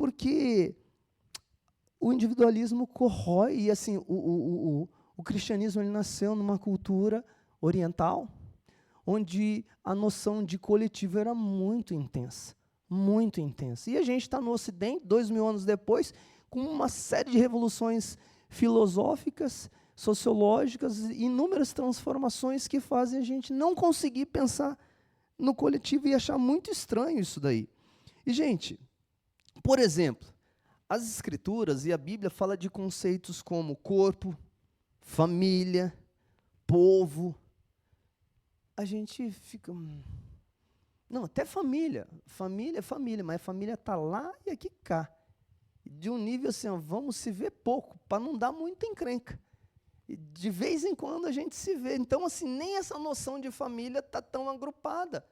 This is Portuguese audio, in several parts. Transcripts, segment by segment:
Porque o individualismo corrói, e assim, o cristianismo ele nasceu numa cultura oriental, onde a noção de coletivo era muito intensa, muito intensa. E a gente está no Ocidente, 2000 anos depois, com uma série de revoluções filosóficas, sociológicas, inúmeras transformações que fazem a gente não conseguir pensar no coletivo e achar muito estranho isso daí. E, gente, por exemplo, as Escrituras e a Bíblia falam de conceitos como corpo, família, povo. A gente fica... Não, até família. Família é família, mas a família está lá e aqui cá. De um nível assim, ó, vamos se ver pouco, para não dar muita encrenca. E de vez em quando a gente se vê. Então, assim, nem essa noção de família está tão agrupada.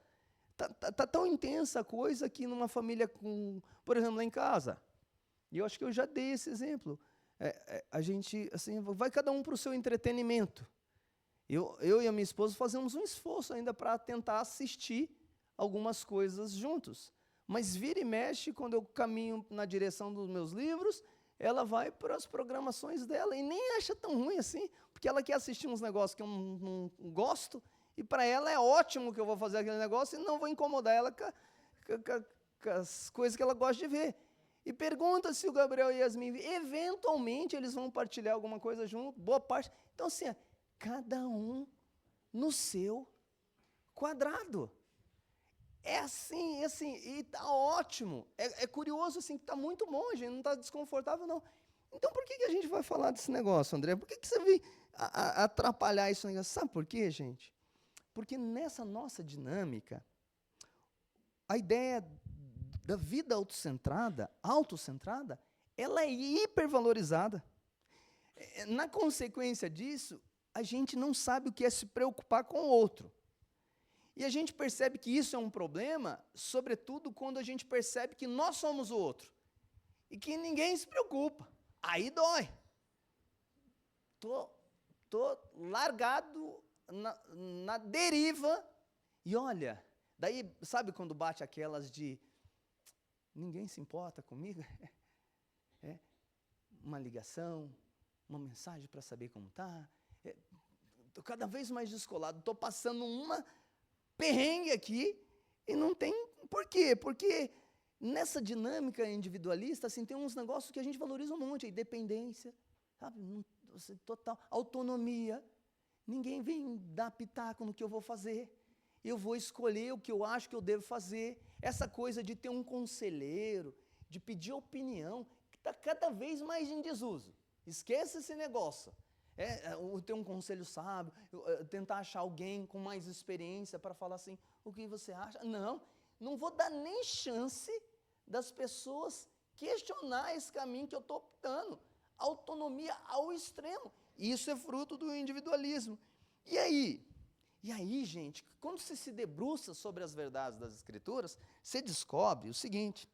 Está tão intensa a coisa que numa família com... Por exemplo, lá em casa. E eu acho que eu já dei esse exemplo. A gente, assim, vai cada um para o seu entretenimento. Eu e a minha esposa fazemos um esforço ainda para tentar assistir algumas coisas juntos. Mas vira e mexe, quando eu caminho na direção dos meus livros, ela vai para as programações dela e nem acha tão ruim assim, porque ela quer assistir uns negócios que eu não gosto, e para ela é ótimo que eu vou fazer aquele negócio e não vou incomodar ela com as coisas que ela gosta de ver. E pergunta se o Gabriel e a Yasmin, eventualmente, eles vão partilhar alguma coisa junto, boa parte. Então, assim, cada um no seu quadrado. É assim, e está ótimo. É curioso, assim, que está muito bom, a gente não está desconfortável, não. Então, por que a gente vai falar desse negócio, André? Por que você veio atrapalhar isso? Sabe por quê, gente? Porque nessa nossa dinâmica, a ideia da vida autocentrada, ela é hipervalorizada. Na consequência disso, a gente não sabe o que é se preocupar com o outro. E a gente percebe que isso é um problema, sobretudo quando a gente percebe que nós somos o outro. E que ninguém se preocupa. Aí dói. Tô largado na deriva. E olha, daí, sabe quando bate aquelas de ninguém se importa comigo? Uma ligação, uma mensagem para saber como está. Estou cada vez mais descolado. Estou passando uma perrengue aqui e não tem... Por quê? Porque nessa dinâmica individualista, assim, tem uns negócios que a gente valoriza um monte, a independência, sabe? Total autonomia. Ninguém vem dar pitaco no que eu vou fazer. Eu vou escolher o que eu acho que eu devo fazer. Essa coisa de ter um conselheiro, de pedir opinião, que está cada vez mais em desuso. Esqueça esse negócio. Ter um conselho sábio, tentar achar alguém com mais experiência para falar assim, o que você acha? Não vou dar nem chance das pessoas questionar esse caminho que eu estou optando. Autonomia ao extremo. Isso é fruto do individualismo. E aí, gente, quando você se debruça sobre as verdades das Escrituras, você descobre o seguinte,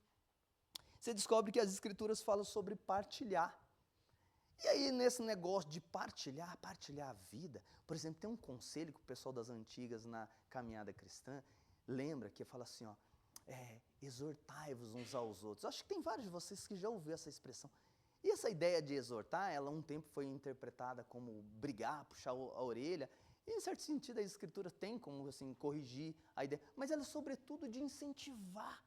você descobre que as Escrituras falam sobre partilhar. E aí, nesse negócio de partilhar a vida, por exemplo, tem um conselho que o pessoal das antigas na caminhada cristã lembra, que fala assim, ó, exortai-vos uns aos outros. Acho que tem vários de vocês que já ouviram essa expressão. E essa ideia de exortar, ela um tempo foi interpretada como brigar, puxar a orelha, e em certo sentido a Escritura tem como assim, corrigir a ideia, mas ela é sobretudo de incentivar.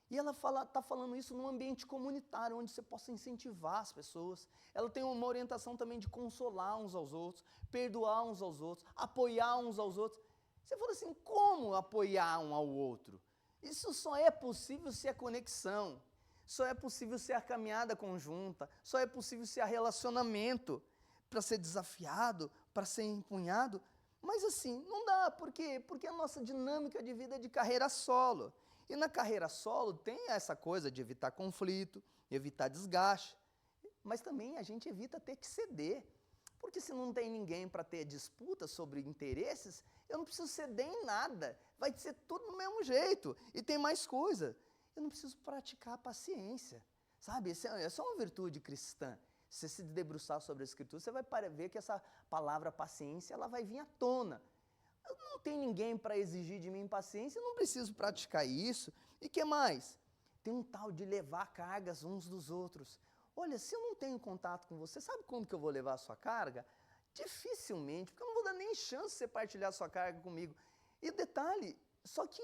E ela está falando isso num ambiente comunitário, onde você possa incentivar as pessoas. Ela tem uma orientação também de consolar uns aos outros, perdoar uns aos outros, apoiar uns aos outros. Você fala assim, como apoiar um ao outro? Isso só é possível se a conexão, só é possível se a caminhada conjunta, só é possível se a relacionamento para ser desafiado, para ser empunhado. Mas assim, não dá, por quê? Porque a nossa dinâmica de vida é de carreira solo. E na carreira solo tem essa coisa de evitar conflito, evitar desgaste, mas também a gente evita ter que ceder. Porque se não tem ninguém para ter disputa sobre interesses, eu não preciso ceder em nada. Vai ser tudo do mesmo jeito. E tem mais coisa. Eu não preciso praticar a paciência. Sabe, essa é uma virtude cristã. Se você se debruçar sobre a Escritura, você vai ver que essa palavra paciência ela vai vir à tona. Não tem ninguém para exigir de mim paciência, eu não preciso praticar isso. E que mais? tem um tal de levar cargas uns dos outros. Olha, se eu não tenho contato com você, sabe quando que eu vou levar a sua carga? Dificilmente, porque eu não vou dar nem chance de você partilhar a sua carga comigo. E detalhe, só que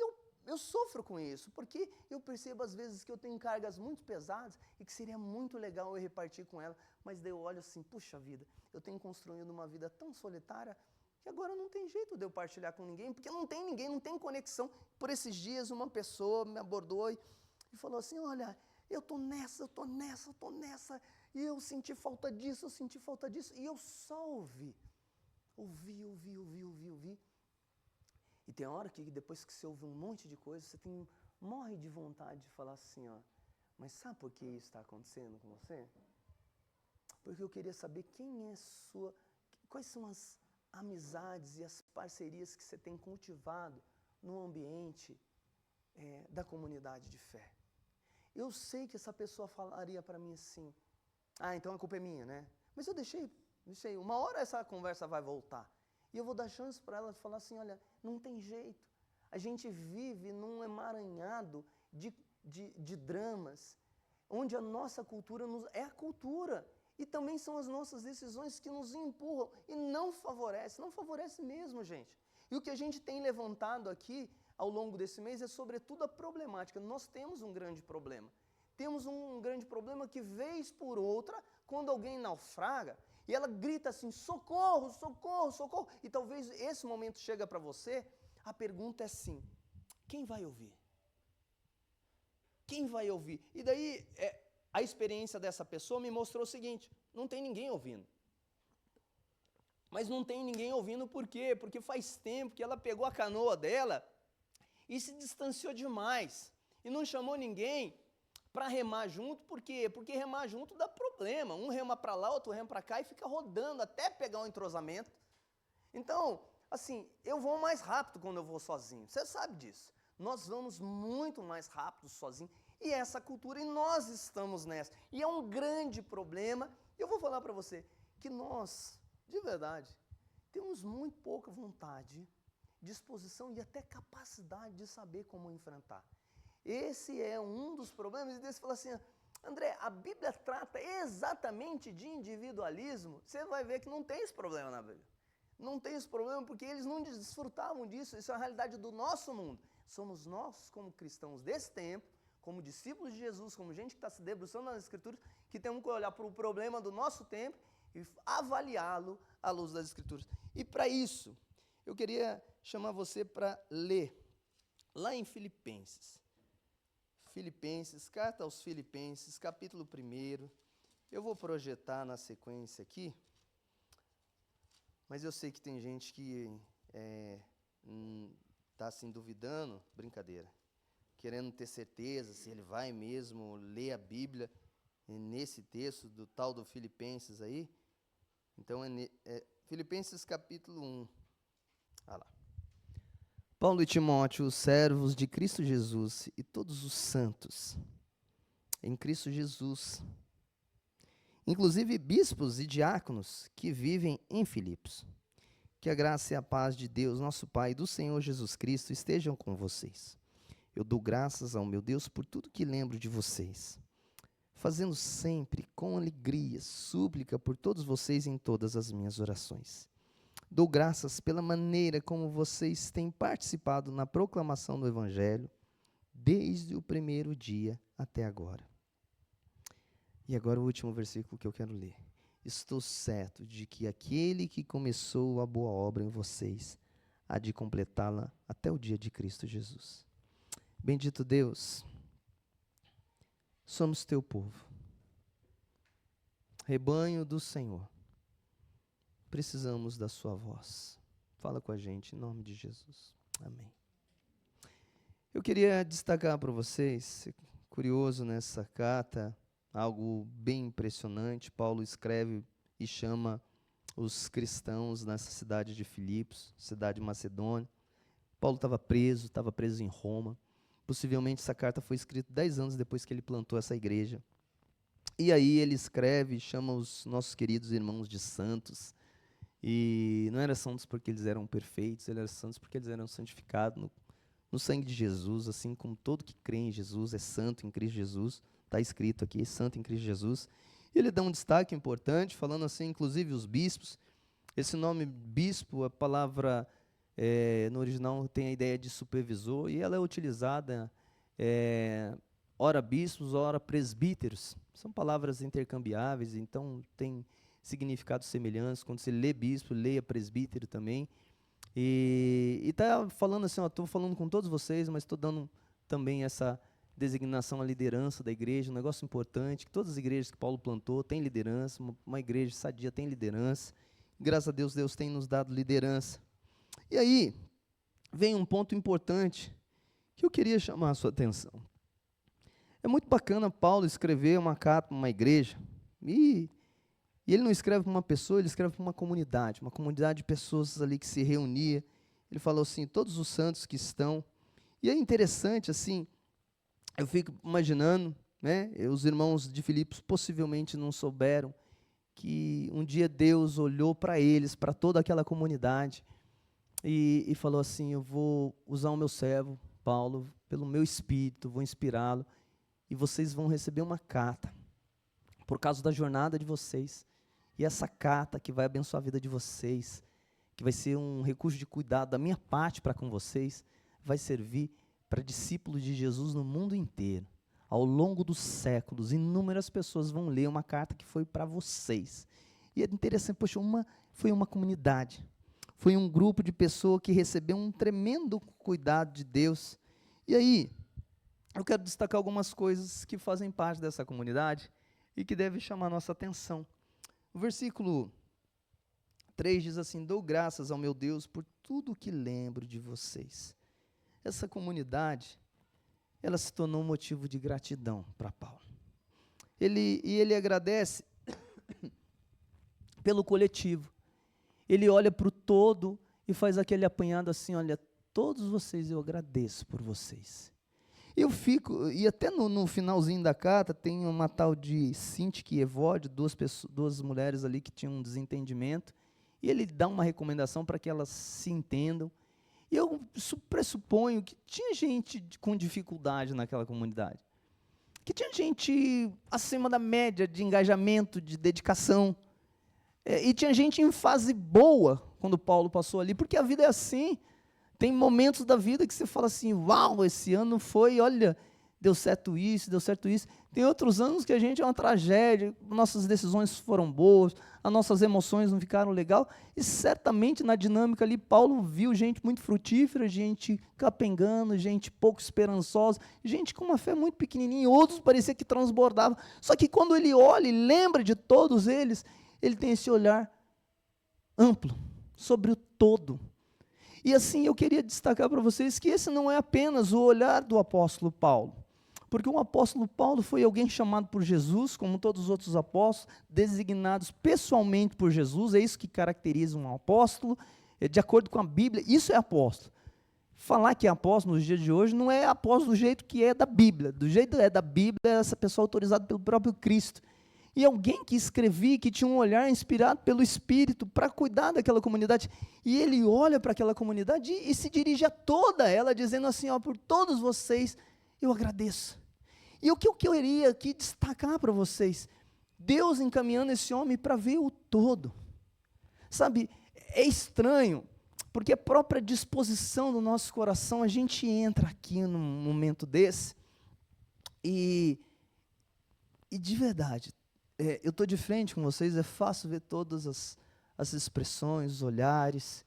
eu sofro com isso, porque eu percebo às vezes que eu tenho cargas muito pesadas e que seria muito legal eu repartir com ela, mas daí eu olho assim, puxa vida, eu tenho construído uma vida tão solitária que agora não tem jeito de eu partilhar com ninguém, porque não tem ninguém, não tem conexão. Por esses dias uma pessoa me abordou e falou assim, olha, eu tô nessa, e eu senti falta disso, e eu só ouvi. E tem hora que depois que você ouve um monte de coisa, você morre de vontade de falar assim, ó, mas sabe por que isso está acontecendo com você? Porque eu queria saber quais são as amizades e as parcerias que você tem cultivado no ambiente da comunidade de fé. Eu sei que essa pessoa falaria para mim assim, então a culpa é minha, né? Mas eu deixei, uma hora essa conversa vai voltar. E eu vou dar chance para ela falar assim, olha, não tem jeito. A gente vive num emaranhado de dramas, onde a nossa cultura é a cultura. E também são as nossas decisões que nos empurram e não favorece mesmo, gente. E o que a gente tem levantado aqui ao longo desse mês é sobretudo a problemática. Nós temos um grande problema. Temos um grande problema que, vez por outra, quando alguém naufraga, e ela grita assim, socorro, socorro, socorro, e talvez esse momento chega para você, a pergunta é assim, quem vai ouvir? Quem vai ouvir? E daí, a experiência dessa pessoa me mostrou o seguinte, não tem ninguém ouvindo. Mas não tem ninguém ouvindo por quê? Porque faz tempo que ela pegou a canoa dela e se distanciou demais, e não chamou ninguém para remar junto, por quê? Porque remar junto dá problema, um rema para lá, outro rema para cá e fica rodando até pegar um entrosamento. Então, assim, eu vou mais rápido quando eu vou sozinho, você sabe disso. Nós vamos muito mais rápido sozinho, e essa cultura, e nós estamos nessa. E é um grande problema, eu vou falar para você, que nós, de verdade, temos muito pouca vontade, disposição e até capacidade de saber como enfrentar. Esse é um dos problemas, e daí você fala assim, André, a Bíblia trata exatamente de individualismo, você vai ver que não tem esse problema na Bíblia. Não tem esse problema porque eles não desfrutavam disso, isso é a realidade do nosso mundo. Somos nós, como cristãos desse tempo, como discípulos de Jesus, como gente que está se debruçando nas Escrituras, que temos que olhar para o problema do nosso tempo e avaliá-lo à luz das Escrituras. E para isso, eu queria chamar você para ler, lá em Filipenses, carta aos Filipenses, capítulo 1, eu vou projetar na sequência aqui, mas eu sei que tem gente que está assim duvidando, brincadeira, querendo ter certeza se ele vai mesmo ler a Bíblia nesse texto do tal do Filipenses aí. Então, Filipenses capítulo 1. Olha lá. Paulo e Timóteo, servos de Cristo Jesus e todos os santos em Cristo Jesus, inclusive bispos e diáconos que vivem em Filipos. Que a graça e a paz de Deus, nosso Pai, e do Senhor Jesus Cristo estejam com vocês. Eu dou graças ao meu Deus por tudo que lembro de vocês, fazendo sempre com alegria, súplica por todos vocês em todas as minhas orações. Dou graças pela maneira como vocês têm participado na proclamação do Evangelho, desde o primeiro dia até agora. E agora o último versículo que eu quero ler. Estou certo de que aquele que começou a boa obra em vocês há de completá-la até o dia de Cristo Jesus. Bendito Deus, somos teu povo, rebanho do Senhor. Precisamos da sua voz. Fala com a gente em nome de Jesus. Amém. Eu queria destacar para vocês, curioso nessa carta, algo bem impressionante. Paulo escreve e chama os cristãos nessa cidade de Filipos, cidade macedônia. Paulo estava preso em Roma. Possivelmente essa carta foi escrita 10 anos depois que ele plantou essa igreja. E aí ele escreve e chama os nossos queridos irmãos de santos. E não eram santos porque eles eram perfeitos, eles eram santos porque eles eram santificados no no sangue de Jesus, assim como todo que crê em Jesus é santo em Cristo Jesus. Está escrito aqui, santo em Cristo Jesus. E ele dá um destaque importante, falando assim, inclusive os bispos. Esse nome bispo, a palavra no original tem a ideia de supervisor, e ela é utilizada ora bispos, ora presbíteros. São palavras intercambiáveis, então tem significados semelhantes. Quando você lê bispo, leia presbítero também. E está falando assim, estou falando com todos vocês, mas estou dando também essa designação à liderança da igreja, um negócio importante, que todas as igrejas que Paulo plantou têm liderança, uma igreja sadia tem liderança. Graças a Deus, Deus tem nos dado liderança. E aí, vem um ponto importante que eu queria chamar a sua atenção. É muito bacana Paulo escrever uma carta para uma igreja, e ele não escreve para uma pessoa, ele escreve para uma comunidade de pessoas ali que se reunia. Ele falou assim, todos os santos que estão. E é interessante, assim, eu fico imaginando, né, os irmãos de Filipos possivelmente não souberam que um dia Deus olhou para eles, para toda aquela comunidade, e falou assim, eu vou usar o meu servo, Paulo, pelo meu espírito, vou inspirá-lo, e vocês vão receber uma carta, por causa da jornada de vocês, e essa carta que vai abençoar a vida de vocês, que vai ser um recurso de cuidado da minha parte para com vocês, vai servir para discípulos de Jesus no mundo inteiro. Ao longo dos séculos, inúmeras pessoas vão ler uma carta que foi para vocês. E é interessante, poxa, foi uma comunidade, foi um grupo de pessoas que recebeu um tremendo cuidado de Deus. E aí, eu quero destacar algumas coisas que fazem parte dessa comunidade e que devem chamar a nossa atenção. O versículo 3 diz assim, dou graças ao meu Deus por tudo que lembro de vocês. Essa comunidade, ela se tornou um motivo de gratidão para Paulo. Ele agradece pelo coletivo. Ele olha para o todo e faz aquele apanhado assim, olha, todos vocês eu agradeço por vocês. E até no finalzinho da carta, tem uma tal de Sintique e Evódia, duas mulheres ali que tinham um desentendimento, e ele dá uma recomendação para que elas se entendam. E eu pressuponho que tinha gente com dificuldade naquela comunidade, que tinha gente acima da média de engajamento, de dedicação, e tinha gente em fase boa quando Paulo passou ali, porque a vida é assim. Tem momentos da vida que você fala assim, uau, esse ano foi, olha, deu certo isso, deu certo isso. Tem outros anos que a gente é uma tragédia, nossas decisões foram boas, as nossas emoções não ficaram legal, e certamente na dinâmica ali, Paulo viu gente muito frutífera, gente capengando, gente pouco esperançosa, gente com uma fé muito pequenininha, outros parecia que transbordavam. Só que quando ele olha e lembra de todos eles, ele tem esse olhar amplo, sobre o todo. E assim, eu queria destacar para vocês que esse não é apenas o olhar do apóstolo Paulo, porque o apóstolo Paulo foi alguém chamado por Jesus, como todos os outros apóstolos, designados pessoalmente por Jesus, é isso que caracteriza um apóstolo, de acordo com a Bíblia, isso é apóstolo. Falar que é apóstolo nos dias de hoje não é apóstolo do jeito que é da Bíblia, do jeito que é da Bíblia, é essa pessoa autorizada pelo próprio Cristo. E alguém que escrevia, que tinha um olhar inspirado pelo Espírito para cuidar daquela comunidade. E ele olha para aquela comunidade e se dirige a toda ela, dizendo assim, ó, por todos vocês, eu agradeço. E o que eu queria aqui destacar para vocês, Deus encaminhando esse homem para ver o todo. Sabe, é estranho, porque a própria disposição do nosso coração, a gente entra aqui num momento desse, e de verdade, eu estou de frente com vocês, é fácil ver todas as expressões, os olhares,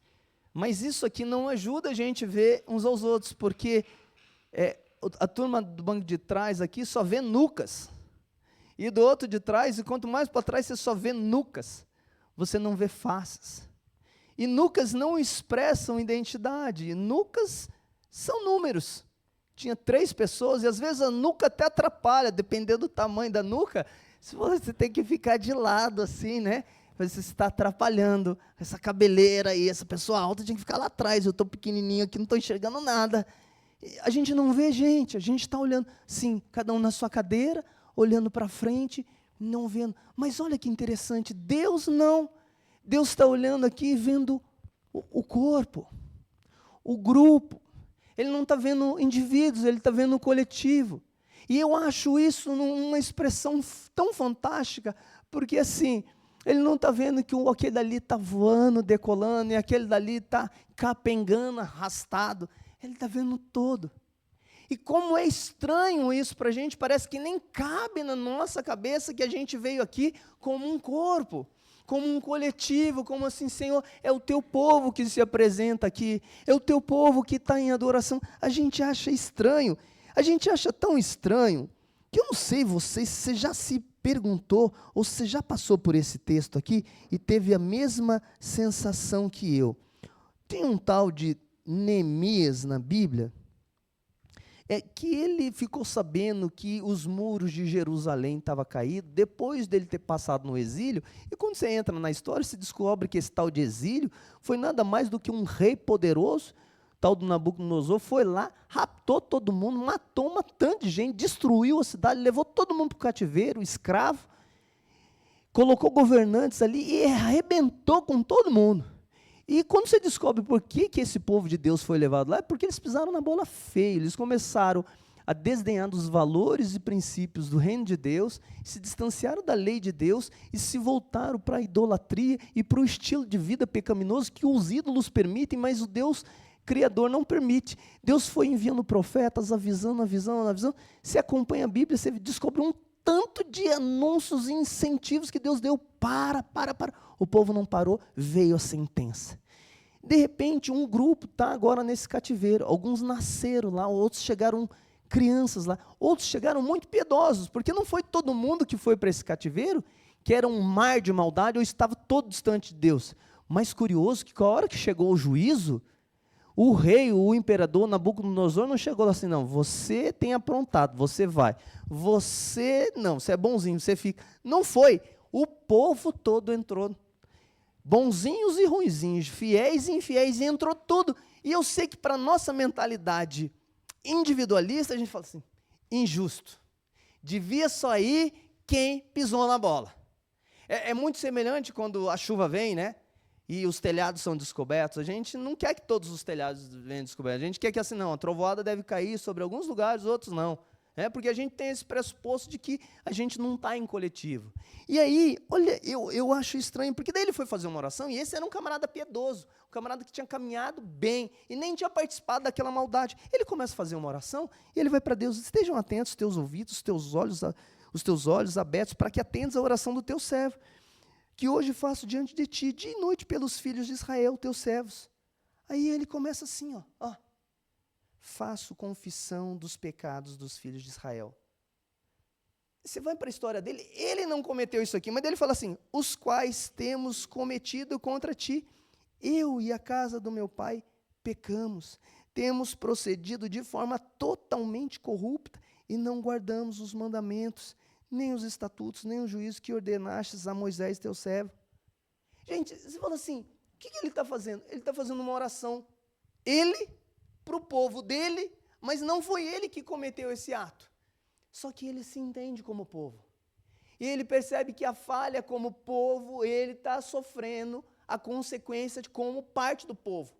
mas isso aqui não ajuda a gente a ver uns aos outros, porque a turma do banco de trás aqui só vê nucas, e do outro de trás, e quanto mais para trás você só vê nucas, você não vê faces. E nucas não expressam identidade, nucas são números. Tinha 3 pessoas, e às vezes a nuca até atrapalha, dependendo do tamanho da nuca, se você tem que ficar de lado assim, né? Você está atrapalhando, essa cabeleira aí, essa pessoa alta tinha que ficar lá atrás, eu estou pequenininho aqui, não estou enxergando nada. A gente não vê gente, a gente está olhando, sim, cada um na sua cadeira, olhando para frente, não vendo. Mas olha que interessante, Deus não. Deus está olhando aqui e vendo o corpo, o grupo. Ele não está vendo indivíduos, ele está vendo o coletivo. E eu acho isso uma expressão tão fantástica, porque assim, ele não está vendo que aquele dali está voando, decolando, e aquele dali está capengando, arrastado. Ele está vendo todo. E como é estranho isso para a gente, parece que nem cabe na nossa cabeça que a gente veio aqui como um corpo, como um coletivo, como assim, Senhor, é o teu povo que se apresenta aqui, é o teu povo que está em adoração. A gente acha estranho, a gente acha tão estranho, que eu não sei se você já se perguntou, ou se você já passou por esse texto aqui, e teve a mesma sensação que eu. Tem um tal de Neemias na Bíblia, que ele ficou sabendo que os muros de Jerusalém estavam caídos, depois dele ter passado no exílio, e quando você entra na história, você descobre que esse tal de exílio foi nada mais do que um rei poderoso, tal do Nabucodonosor, foi lá, raptou todo mundo, matou uma tanta de gente, destruiu a cidade, levou todo mundo para o cativeiro, escravo, colocou governantes ali e arrebentou com todo mundo. E quando você descobre por que esse povo de Deus foi levado lá, é porque eles pisaram na bola feia, eles começaram a desdenhar dos valores e princípios do reino de Deus, se distanciaram da lei de Deus e se voltaram para a idolatria e para o estilo de vida pecaminoso que os ídolos permitem, mas o Deus Criador não permite. Deus foi enviando profetas, avisando. Você acompanha a Bíblia, você descobre um tanto de anúncios e incentivos que Deus deu. Para. O povo não parou, veio a sentença. De repente, um grupo está agora nesse cativeiro. Alguns nasceram lá, outros chegaram crianças lá, outros chegaram muito piedosos, porque não foi todo mundo que foi para esse cativeiro, que era um mar de maldade, ou estava todo distante de Deus. Mas curioso que, a hora que chegou o juízo, o rei, o imperador Nabucodonosor não chegou assim, não, você tem aprontado, você vai. Você, não, você é bonzinho, você fica. Não foi. O povo todo entrou. Bonzinhos e ruinzinhos, fiéis e infiéis, e entrou tudo. E eu sei que para a nossa mentalidade individualista, a gente fala assim, injusto. Devia só ir quem pisou na bola. É muito semelhante quando a chuva vem, né? E os telhados são descobertos. A gente não quer que todos os telhados venham descobertos. A gente quer que assim, não, a trovoada deve cair sobre alguns lugares, outros não. Porque a gente tem esse pressuposto de que a gente não está em coletivo. E aí, olha, eu acho estranho, porque daí ele foi fazer uma oração, e esse era um camarada piedoso, um camarada que tinha caminhado bem, e nem tinha participado daquela maldade. Ele começa a fazer uma oração, e ele vai para Deus, estejam atentos os teus ouvidos, os teus olhos abertos, para que atendas a oração do teu servo, que hoje faço diante de ti, dia e noite, pelos filhos de Israel, teus servos. Aí ele começa assim, ó. Faço confissão dos pecados dos filhos de Israel. Você vai para a história dele, ele não cometeu isso aqui, mas ele fala assim, os quais temos cometido contra ti, eu e a casa do meu pai pecamos, temos procedido de forma totalmente corrupta e não guardamos os mandamentos, nem os estatutos, nem os juízos que ordenastes a Moisés, teu servo. Gente, você fala assim, o que ele está fazendo? Ele está fazendo uma oração, ele para o povo dele, mas não foi ele que cometeu esse ato. Só que ele se entende como povo. E ele percebe que a falha como povo, ele está sofrendo a consequência de como parte do povo.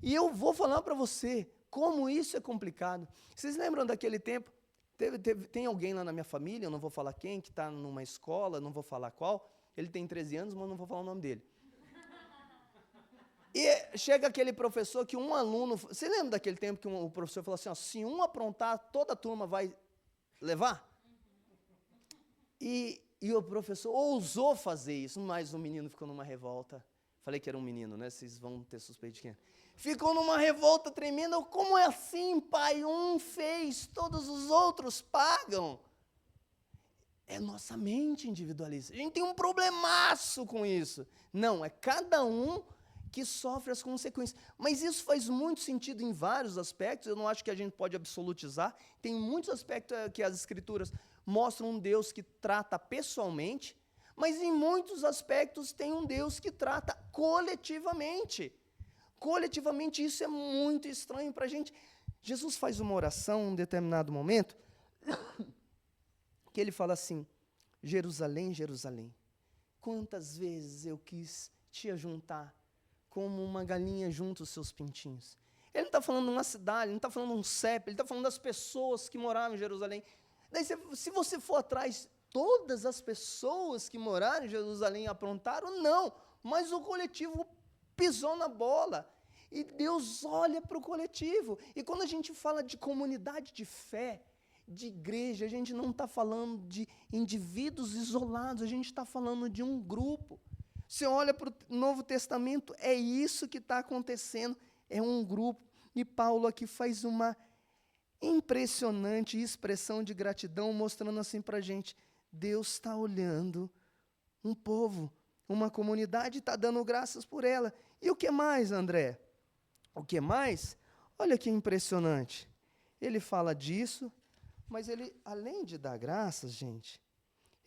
E eu vou falar para você como isso é complicado. Vocês lembram daquele tempo? Tem alguém lá na minha família, eu não vou falar quem, que está numa escola, não vou falar qual. Ele tem 13 anos, mas não vou falar o nome dele. E chega aquele professor que um aluno... Você lembra daquele tempo que o professor falou assim, se um aprontar, toda a turma vai levar? E o professor ousou fazer isso, mas o menino ficou numa revolta. Falei que era um menino, né? Vocês vão ter suspeito de quem é. Ficou numa revolta tremenda. Como é assim, pai? Um fez, todos os outros pagam. É nossa mente individualista. A gente tem um problemaço com isso. Não, é cada um que sofre as consequências. Mas isso faz muito sentido em vários aspectos, eu não acho que a gente pode absolutizar, tem muitos aspectos que as Escrituras mostram um Deus que trata pessoalmente, mas em muitos aspectos tem um Deus que trata coletivamente. Coletivamente isso é muito estranho para a gente. Jesus faz uma oração em um determinado momento, que ele fala assim, Jerusalém, Jerusalém, quantas vezes eu quis te ajuntar, como uma galinha junta os seus pintinhos. Ele não está falando de uma cidade, ele não está falando de um CEP, ele está falando das pessoas que moravam em Jerusalém. Daí, se você for atrás, todas as pessoas que moraram em Jerusalém aprontaram? Não, mas o coletivo pisou na bola. E Deus olha para o coletivo. E quando a gente fala de comunidade de fé, de igreja, a gente não está falando de indivíduos isolados, a gente está falando de um grupo. Você olha para o Novo Testamento, é isso que está acontecendo, é um grupo. E Paulo aqui faz uma impressionante expressão de gratidão, mostrando assim para a gente, Deus está olhando um povo, uma comunidade, está dando graças por ela. E o que mais, André? O que mais? Olha que impressionante. Ele fala disso, mas ele, além de dar graças, gente,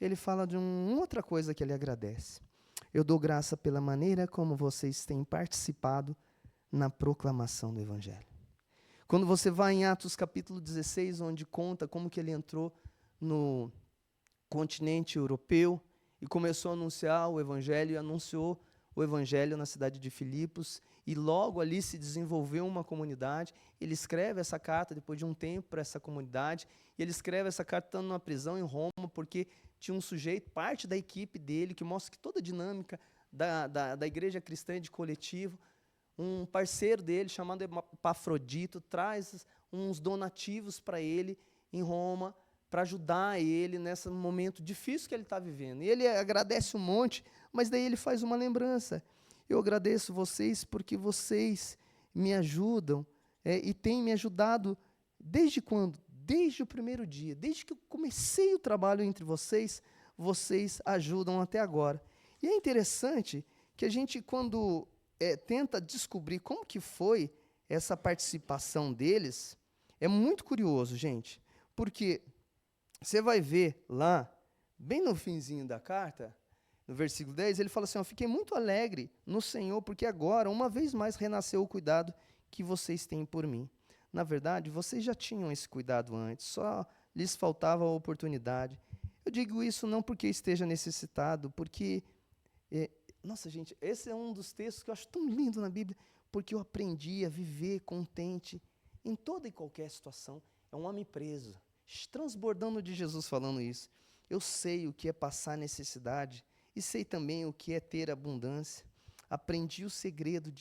ele fala de uma outra coisa que ele agradece. Eu dou graça pela maneira como vocês têm participado na proclamação do Evangelho. Quando você vai em Atos capítulo 16, onde conta como que ele entrou no continente europeu e começou a anunciar o Evangelho, e anunciou o Evangelho na cidade de Filipos, e logo ali se desenvolveu uma comunidade. Ele escreve essa carta depois de um tempo para essa comunidade, e ele escreve essa carta estando numa prisão em Roma, porque tinha um sujeito, parte da equipe dele, que mostra que toda a dinâmica da igreja cristã de coletivo, um parceiro dele, chamado Epafrodito, traz uns donativos para ele em Roma, para ajudar ele nesse momento difícil que ele está vivendo. E ele agradece um monte, mas daí ele faz uma lembrança. Eu agradeço vocês porque vocês me ajudam e têm me ajudado desde quando? Desde o primeiro dia, desde que eu comecei o trabalho entre vocês, vocês ajudam até agora. E é interessante que a gente, quando tenta descobrir como que foi essa participação deles, é muito curioso, gente, porque você vai ver lá, bem no finzinho da carta, no versículo 10, ele fala assim, fiquei muito alegre no Senhor, porque agora, uma vez mais, renasceu o cuidado que vocês têm por mim. Na verdade, vocês já tinham esse cuidado antes, só lhes faltava a oportunidade. Eu digo isso não porque esteja necessitado, porque... nossa, gente, esse é um dos textos que eu acho tão lindo na Bíblia, porque eu aprendi a viver contente em toda e qualquer situação. É um homem preso, transbordando de Jesus falando isso. Eu sei o que é passar necessidade e sei também o que é ter abundância. Aprendi o segredo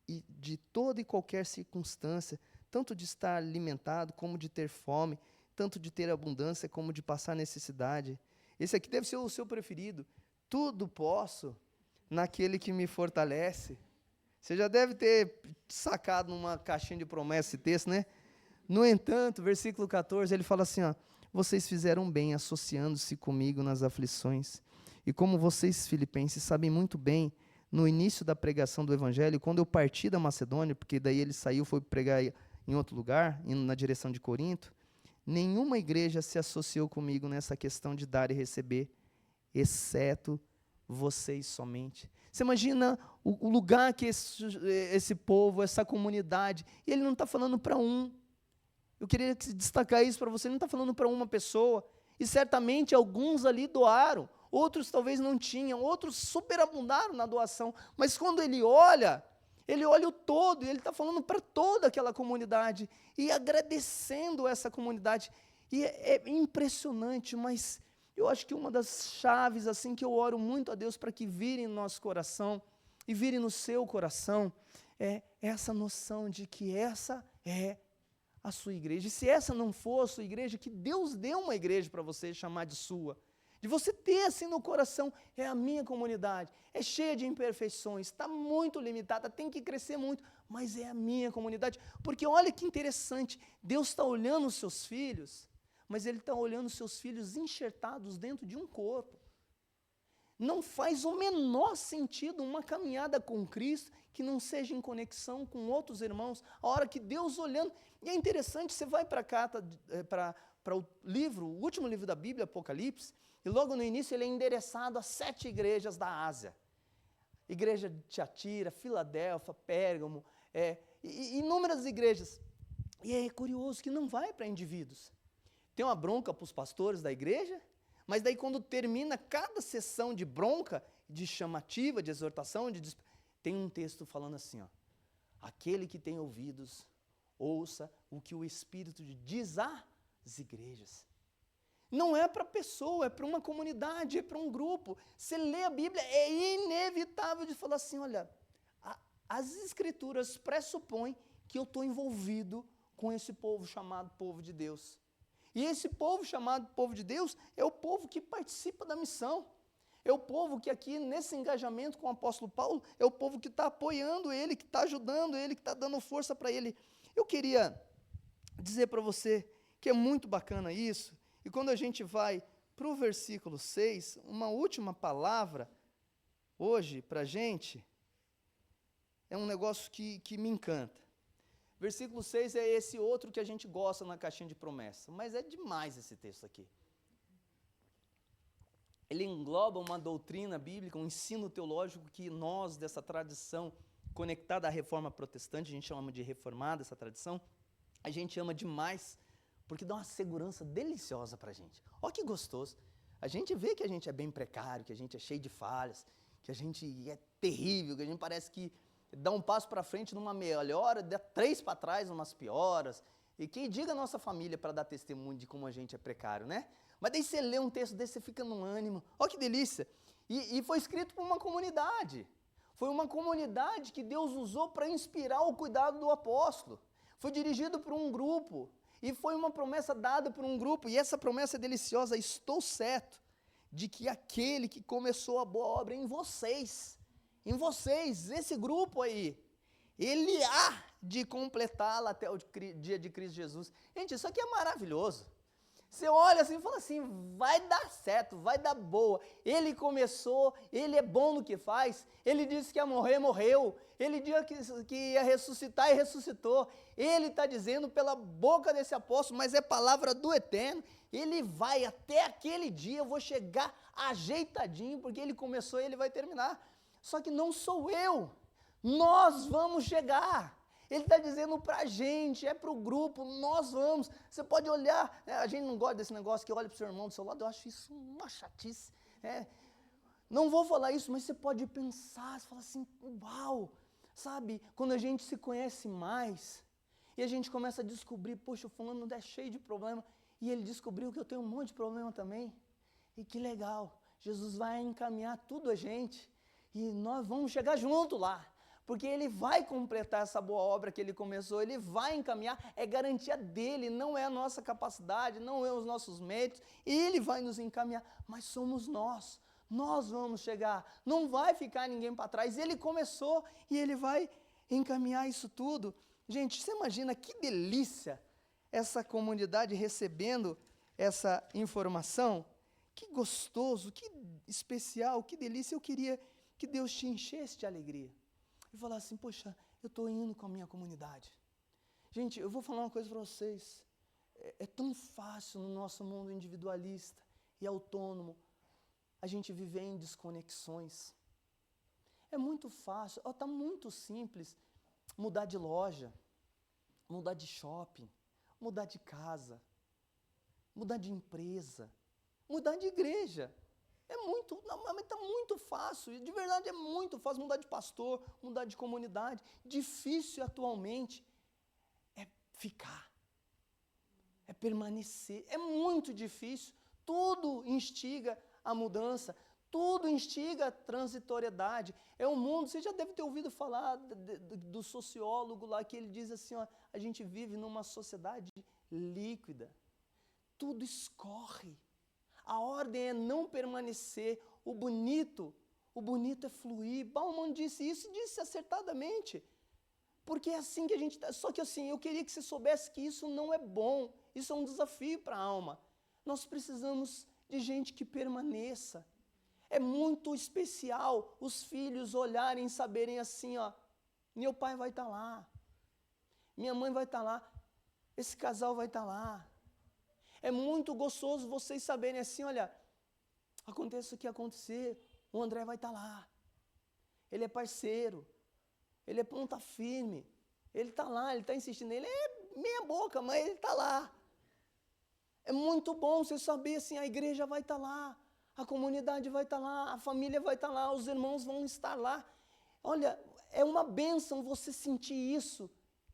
de toda e qualquer circunstância, tanto de estar alimentado como de ter fome, tanto de ter abundância como de passar necessidade. Esse aqui deve ser o seu preferido. Tudo posso naquele que me fortalece. Você já deve ter sacado numa caixinha de promessa esse texto, né? No entanto, versículo 14, ele fala assim, vocês fizeram bem associando-se comigo nas aflições. E como vocês, filipenses, sabem muito bem, no início da pregação do Evangelho, quando eu parti da Macedônia, porque daí ele saiu, foi pregar em outro lugar, indo na direção de Corinto, nenhuma igreja se associou comigo nessa questão de dar e receber, exceto vocês somente. Você imagina o lugar que esse povo, essa comunidade, e ele não está falando para um. Eu queria destacar isso para você, ele não está falando para uma pessoa, e certamente alguns ali doaram, outros talvez não tinham, outros superabundaram na doação, mas quando ele olha o todo, e ele está falando para toda aquela comunidade, e agradecendo essa comunidade, e é impressionante, mas eu acho que uma das chaves, assim, que eu oro muito a Deus para que vire no nosso coração, e vire no seu coração, é essa noção de que essa é a sua igreja. E se essa não for a sua igreja, que Deus dê uma igreja para você chamar de sua. De você ter assim no coração, é a minha comunidade, é cheia de imperfeições, está muito limitada, tem que crescer muito, mas é a minha comunidade. Porque olha que interessante, Deus está olhando os seus filhos, mas Ele está olhando os seus filhos enxertados dentro de um corpo. Não faz o menor sentido uma caminhada com Cristo que não seja em conexão com outros irmãos. A hora que Deus olhando, e é interessante, você vai para o livro, o último livro da Bíblia, Apocalipse, e logo no início ele é endereçado a 7 igrejas da Ásia. Igreja de Tiatira, Filadélfia, Pérgamo, inúmeras igrejas. E é curioso que não vai para indivíduos. Tem uma bronca para os pastores da igreja, mas daí quando termina cada sessão de bronca, de chamativa, de exortação, tem um texto falando assim, aquele que tem ouvidos, ouça o que o Espírito diz às igrejas. Não é para pessoa, é para uma comunidade, é para um grupo. Você lê a Bíblia, é inevitável de falar assim, olha, as Escrituras pressupõem que eu estou envolvido com esse povo chamado povo de Deus. E esse povo chamado povo de Deus é o povo que participa da missão. É o povo que aqui, nesse engajamento com o apóstolo Paulo, é o povo que está apoiando ele, que está ajudando ele, que está dando força para ele. Eu queria dizer para você que é muito bacana isso, e quando a gente vai para o versículo 6, uma última palavra, hoje, para a gente, é um negócio que me encanta. Versículo 6 é esse outro que a gente gosta na caixinha de promessa, mas é demais esse texto aqui. Ele engloba uma doutrina bíblica, um ensino teológico que nós, dessa tradição conectada à reforma protestante, a gente chama de reformada essa tradição, a gente ama demais, porque dá uma segurança deliciosa para a gente. Olha que gostoso. A gente vê que a gente é bem precário, que a gente é cheio de falhas, que a gente é terrível, que a gente parece que dá um passo para frente numa melhora, dá 3 para trás numas pioras. E quem diga a nossa família para dar testemunho de como a gente é precário, né? Mas daí você lê um texto desse, você fica num ânimo. Olha que delícia. E foi escrito por uma comunidade. Foi uma comunidade que Deus usou para inspirar o cuidado do apóstolo. Foi dirigido por um grupo. E foi uma promessa dada por um grupo. E essa promessa é deliciosa. Estou certo de que aquele que começou a boa obra em vocês, esse grupo aí, ele há de completá-la até o dia de Cristo Jesus. Gente, isso aqui é maravilhoso. Você olha assim e fala assim, vai dar certo, vai dar boa. Ele começou, ele é bom no que faz, ele disse que ia morrer, morreu. Ele disse que ia ressuscitar e ressuscitou. Ele está dizendo pela boca desse apóstolo, mas é palavra do Eterno. Ele vai até aquele dia, eu vou chegar ajeitadinho, porque ele começou e ele vai terminar. Só que não sou eu, nós vamos chegar. Ele está dizendo para a gente, é para o grupo, nós vamos. Você pode olhar, a gente não gosta desse negócio que olha para o seu irmão do seu lado, eu acho isso uma chatice. Não vou falar isso, mas você pode pensar, você fala assim, uau, sabe, quando a gente se conhece mais, e a gente começa a descobrir, poxa, o fulano é cheio de problema, e ele descobriu que eu tenho um monte de problema também, e que legal, Jesus vai encaminhar tudo a gente, e nós vamos chegar junto lá. Porque ele vai completar essa boa obra que ele começou, ele vai encaminhar, é garantia dele, não é a nossa capacidade, não é os nossos méritos, ele vai nos encaminhar, mas somos nós vamos chegar, não vai ficar ninguém para trás, ele começou e ele vai encaminhar isso tudo. Gente, você imagina que delícia essa comunidade recebendo essa informação? Que gostoso, que especial, que delícia, eu queria que Deus te enchesse de alegria. E falar assim, poxa, eu estou indo com a minha comunidade. Gente, eu vou falar uma coisa para vocês. É tão fácil no nosso mundo individualista e autônomo a gente viver em desconexões. É muito fácil, está muito simples mudar de loja, mudar de shopping, mudar de casa, mudar de empresa, mudar de igreja. Mas está muito fácil, de verdade é muito fácil mudar de pastor, mudar de comunidade. Difícil atualmente é ficar, é permanecer, é muito difícil. Tudo instiga a mudança, tudo instiga a transitoriedade. É um mundo, você já deve ter ouvido falar do sociólogo lá, que ele diz assim, ó, a gente vive numa sociedade líquida, tudo escorre. A ordem é não permanecer, o bonito é fluir. Bauman disse isso e disse acertadamente, porque é assim que a gente está. Só que assim, eu queria que você soubesse que isso não é bom, isso é um desafio para a alma. Nós precisamos de gente que permaneça. É muito especial os filhos olharem e saberem assim, ó, meu pai vai estar lá, minha mãe vai estar lá, esse casal vai estar lá. É muito gostoso vocês saberem assim, olha, aconteça o que acontecer, o André vai estar lá. Ele é parceiro, ele é ponta firme, ele está lá, ele está insistindo, ele é meia boca, mas ele está lá. É muito bom você saber assim, a igreja vai estar lá, a comunidade vai estar lá, a família vai estar lá, os irmãos vão estar lá. Olha, é uma bênção você sentir isso,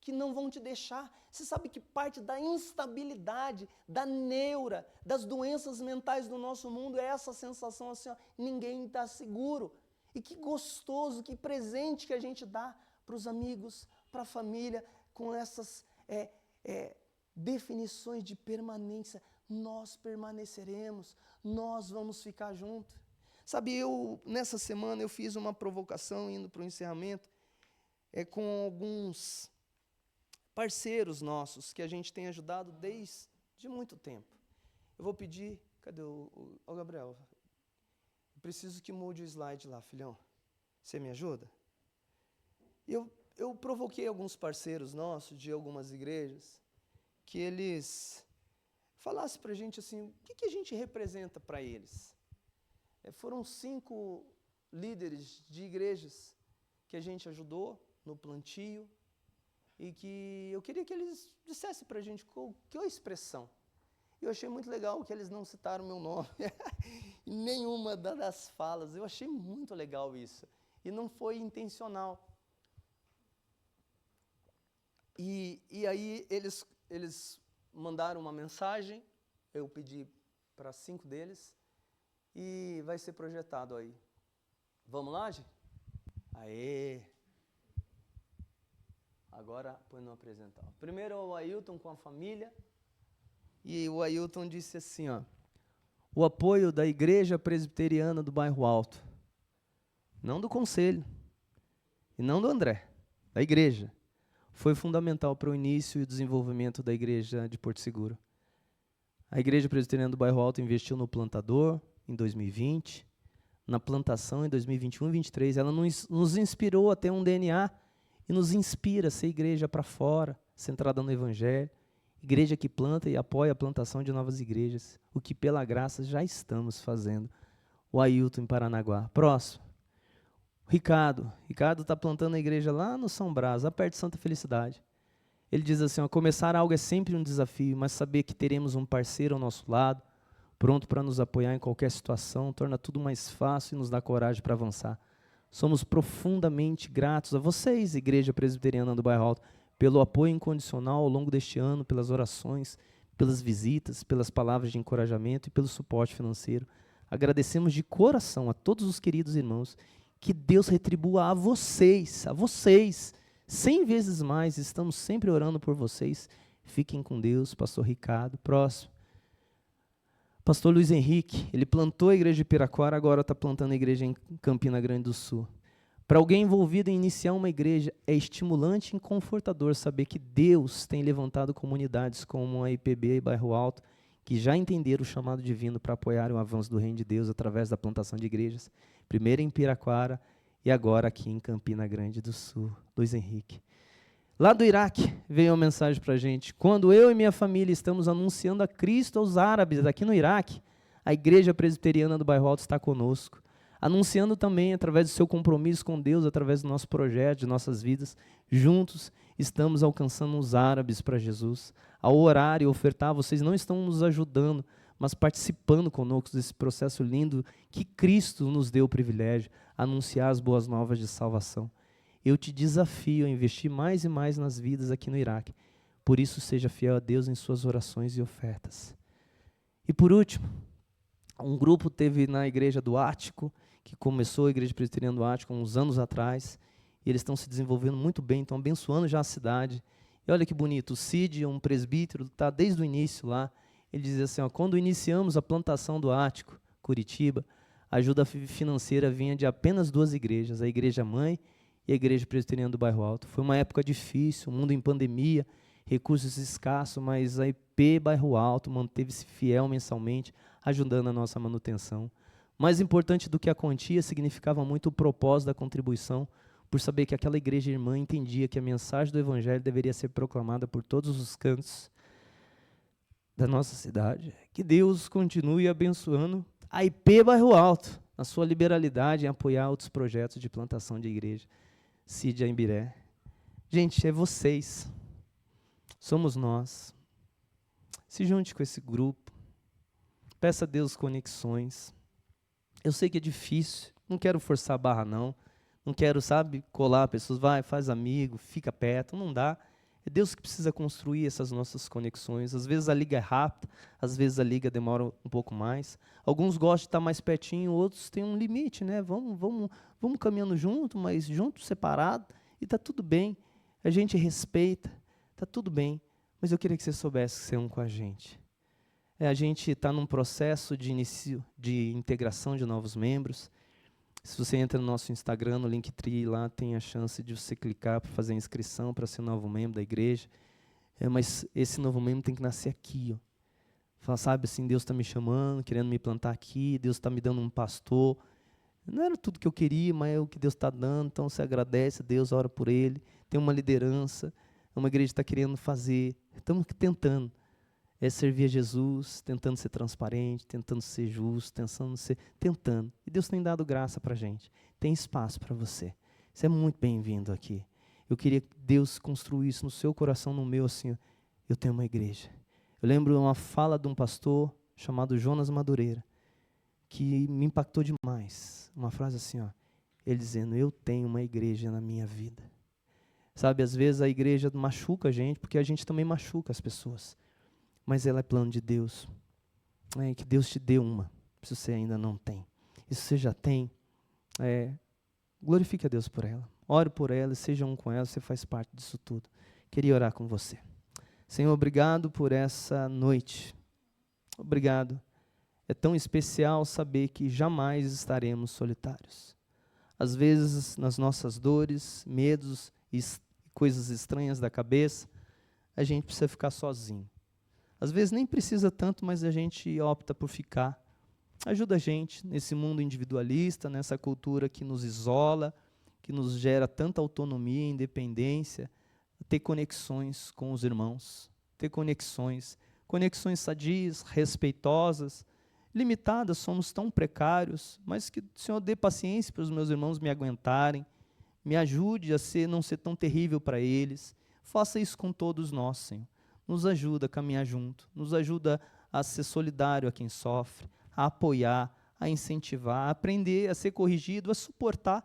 que não vão te deixar. Você sabe que parte da instabilidade, da neura, das doenças mentais do nosso mundo é essa sensação assim, ó, ninguém está seguro. E que gostoso, que presente que a gente dá para os amigos, para a família, com essas definições de permanência. Nós permaneceremos, nós vamos ficar juntos. Sabe, nessa semana eu fiz uma provocação, indo para o encerramento, com alguns parceiros nossos, que a gente tem ajudado desde muito tempo. Eu vou pedir, cadê o Gabriel? Eu preciso que mude o slide lá, filhão. Você me ajuda? Eu provoquei alguns parceiros nossos, de algumas igrejas, que eles falassem para a gente assim, o que a gente representa para eles. Foram 5 líderes de igrejas que a gente ajudou no plantio e que eu queria que eles dissessem para a gente que é a expressão. Eu achei muito legal que eles não citaram meu nome em nenhuma das falas. Eu achei muito legal isso. E não foi intencional. E aí eles mandaram uma mensagem, eu pedi para 5 deles, e vai ser projetado aí. Vamos lá, gente? Aê! Agora, põe no apresentar. Primeiro é o Ailton com a família, e o Ailton disse assim, ó, o apoio da Igreja Presbiteriana do Bairro Alto, não do conselho, e não do André, da igreja, foi fundamental para o início e o desenvolvimento da igreja de Porto Seguro. A Igreja Presbiteriana do Bairro Alto investiu no plantador em 2020, na plantação em 2021 e 2023. Ela nos inspirou a ter um DNA e nos inspira a ser igreja para fora, centrada no Evangelho, igreja que planta e apoia a plantação de novas igrejas, o que pela graça já estamos fazendo. O Ailton em Paranaguá. Próximo. Ricardo está plantando a igreja lá no São Brás, lá perto de Santa Felicidade. Ele diz assim, ó, começar algo é sempre um desafio, mas saber que teremos um parceiro ao nosso lado, pronto para nos apoiar em qualquer situação, torna tudo mais fácil e nos dá coragem para avançar. Somos profundamente gratos a vocês, Igreja Presbiteriana do Bairro Alto, pelo apoio incondicional ao longo deste ano, pelas orações, pelas visitas, pelas palavras de encorajamento e pelo suporte financeiro. Agradecemos de coração a todos os queridos irmãos. Que Deus retribua a vocês, 100 vezes mais. Estamos sempre orando por vocês. Fiquem com Deus, pastor Ricardo. Próximo. Pastor Luiz Henrique, ele plantou a igreja de Piraquara, agora está plantando a igreja em Campina Grande do Sul. Para alguém envolvido em iniciar uma igreja, é estimulante e confortador saber que Deus tem levantado comunidades como a IPB e Bairro Alto, que já entenderam o chamado divino para apoiar o avanço do reino de Deus através da plantação de igrejas, primeiro em Piraquara e agora aqui em Campina Grande do Sul. Luiz Henrique. Lá do Iraque veio uma mensagem para a gente. Quando eu e minha família estamos anunciando a Cristo aos árabes aqui no Iraque, a Igreja Presbiteriana do Bairro Alto está conosco, anunciando também através do seu compromisso com Deus, através do nosso projeto, de nossas vidas. Juntos estamos alcançando os árabes para Jesus. Ao orar e ofertar, vocês não estão nos ajudando, mas participando conosco desse processo lindo que Cristo nos deu o privilégio, anunciar as boas novas de salvação. Eu te desafio a investir mais e mais nas vidas aqui no Iraque. Por isso, seja fiel a Deus em suas orações e ofertas. E por último, um grupo teve na igreja do Ático, que começou a Igreja Presbiteriana do Ático uns anos atrás, e eles estão se desenvolvendo muito bem, estão abençoando já a cidade. E olha que bonito, o Cid, um presbítero, está desde o início lá. Ele diz assim, ó, quando iniciamos a plantação do Ático, Curitiba, a ajuda financeira vinha de apenas 2 igrejas, a Igreja Mãe e a Igreja Presbiteriana do Bairro Alto. Foi uma época difícil, um mundo em pandemia, recursos escassos, mas a IP Bairro Alto manteve-se fiel mensalmente, ajudando a nossa manutenção. Mais importante do que a quantia, significava muito o propósito da contribuição, por saber que aquela igreja irmã entendia que a mensagem do Evangelho deveria ser proclamada por todos os cantos da nossa cidade. Que Deus continue abençoando a IP Bairro Alto, na sua liberalidade em apoiar outros projetos de plantação de igreja. Cid Aimbiré. Gente, é vocês. Somos nós. Se junte com esse grupo. Peça a Deus conexões. Eu sei que é difícil. Não quero forçar a barra, não. Não quero, sabe, colar pessoas. Vai, faz amigo, fica perto. Não dá. É Deus que precisa construir essas nossas conexões. Às vezes a liga é rápida, às vezes a liga demora um pouco mais. Alguns gostam de estar mais pertinho, outros têm um limite, né? Vamos caminhando junto, mas junto, separado, e está tudo bem. A gente respeita, está tudo bem. Mas eu queria que você soubesse que você é um com a gente. A gente está num processo de início de integração de novos membros. Se você entra no nosso Instagram, no Linktree, lá tem a chance de você clicar para fazer a inscrição para ser novo membro da igreja. Mas esse novo membro tem que nascer aqui. Ó. Fala, sabe assim, Deus está me chamando, querendo me plantar aqui, Deus está me dando um pastor. Não era tudo que eu queria, mas é o que Deus está dando, então você agradece a Deus, ora por Ele. Tem uma liderança, uma igreja está querendo fazer. Estamos tentando. Servir a Jesus, tentando ser transparente, tentando ser justo, tentando. E Deus tem dado graça para a gente. Tem espaço para você. Você é muito bem-vindo aqui. Eu queria que Deus construísse no seu coração, no meu, assim, eu tenho uma igreja. Eu lembro uma fala de um pastor chamado Jonas Madureira, que me impactou demais. Uma frase assim, ó, ele dizendo, eu tenho uma igreja na minha vida. Sabe, às vezes a igreja machuca a gente, porque a gente também machuca as pessoas. Mas ela é plano de Deus. Que Deus te dê uma, se você ainda não tem. E se você já tem, glorifique a Deus por ela. Ore por ela, seja um com ela, você faz parte disso tudo. Queria orar com você. Senhor, obrigado por essa noite. Obrigado. É tão especial saber que jamais estaremos solitários. Às vezes, nas nossas dores, medos e coisas estranhas da cabeça, a gente precisa ficar sozinho. Às vezes nem precisa tanto, mas a gente opta por ficar. Ajuda a gente nesse mundo individualista, nessa cultura que nos isola, que nos gera tanta autonomia e independência, a ter conexões com os irmãos, ter conexões sadias, respeitosas, limitadas, somos tão precários, mas que o Senhor dê paciência para os meus irmãos me aguentarem, me ajude a não ser tão terrível para eles, faça isso com todos nós, Senhor. Nos ajuda a caminhar junto, nos ajuda a ser solidário a quem sofre, a apoiar, a incentivar, a aprender a ser corrigido, a suportar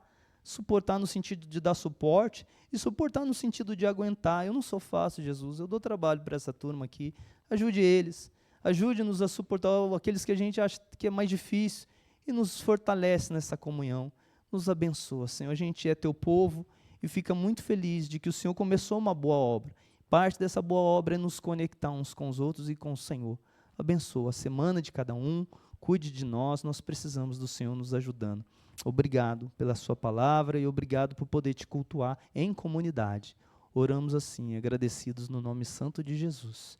no sentido de dar suporte e suportar no sentido de aguentar. Eu não sou fácil, Jesus, eu dou trabalho para essa turma aqui, ajude eles, ajude-nos a suportar aqueles que a gente acha que é mais difícil e nos fortalece nessa comunhão, nos abençoa, Senhor. A gente é teu povo e fica muito feliz de que o Senhor começou uma boa obra. Parte dessa boa obra é nos conectar uns com os outros e com o Senhor. Abençoa a semana de cada um, cuide de nós precisamos do Senhor nos ajudando. Obrigado pela sua palavra e obrigado por poder te cultuar em comunidade. Oramos assim, agradecidos no nome santo de Jesus.